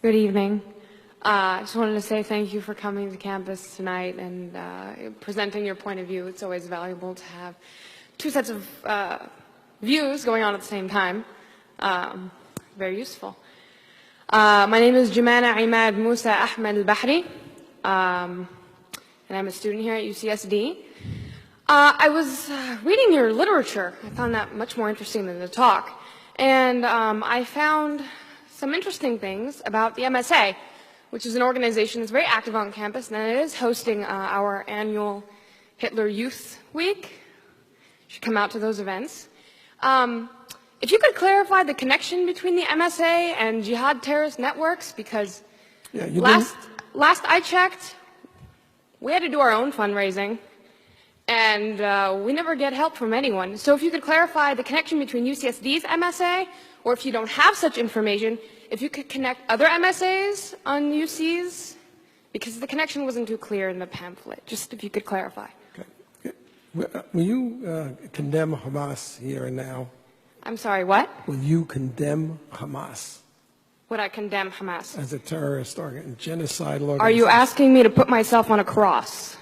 Good evening. I just wanted to say thank you for coming to campus tonight and presenting your point of view. It's always valuable to have two sets of views going on at the same time. Very useful. My name is Jumana Imad Musa Ahmed Al-Bahri, and I'm a student here at UCSD. I was reading your literature. I found that much more interesting than the talk. And I found some interesting things about the MSA, which is an organization that's very active on campus, and it is hosting our annual Hitler Youth Week. You should come out to those events. If you could clarify the connection between the MSA and jihad terrorist networks, because last I checked, we had to do our own fundraising, and we never get help from anyone. So if you could clarify the connection between UCSD's MSA, or if you don't have such information, if you could connect other MSAs on UCs, because the connection wasn't too clear in the pamphlet. Just if you could clarify. Okay. Will you condemn Hamas here and now? I'm sorry, what? Will you condemn Hamas? Would I condemn Hamas? As a terrorist organization, genocidal organization? Are you asking me to put myself on a cross?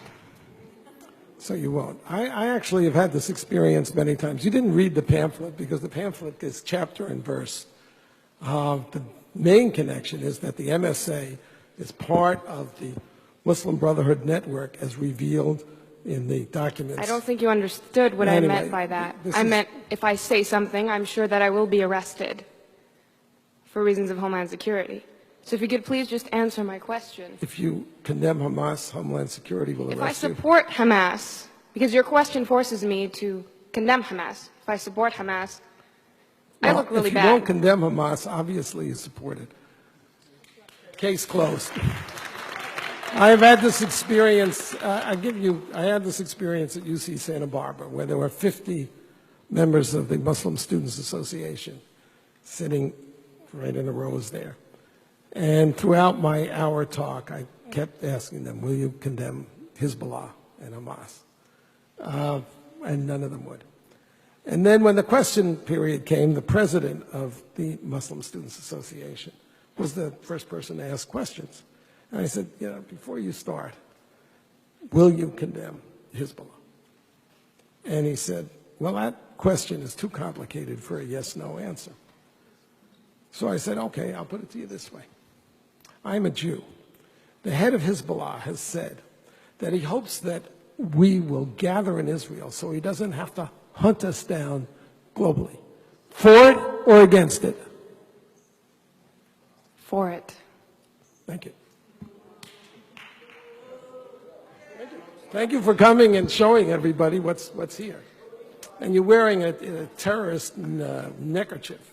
So you won't. I actually have had this experience many times. You didn't read the pamphlet because the pamphlet is chapter and verse. The main connection is that the MSA is part of the Muslim Brotherhood Network as revealed in the documents. I don't think you understood what I meant by that. I meant if I say something, I'm sure that I will be arrested for reasons of Homeland Security. So if you could please just answer my question. If you condemn Hamas, Homeland Security will arrest you. If I support Hamas, because your question forces me to condemn Hamas. If I support Hamas, I look really bad. If you don't condemn Hamas, obviously you support it. Case closed. I've had this experience, I had this experience at UC Santa Barbara where there were 50 members of the Muslim Students Association sitting right in the rows there. And throughout my hour talk, I kept asking them, will you condemn Hezbollah and Hamas? And none of them would. And then when the question period came, the president of the Muslim Students Association was the first person to ask questions. And I said, before you start, will you condemn Hezbollah? And he said, well, that question is too complicated for a yes-no answer. So I said, okay, I'll put it to you this way. I'm a Jew. The head of Hezbollah has said that he hopes that we will gather in Israel so he doesn't have to hunt us down globally. For it or against it? For it. Thank you. Thank you for coming and showing everybody what's here. And you're wearing a terrorist neckerchief.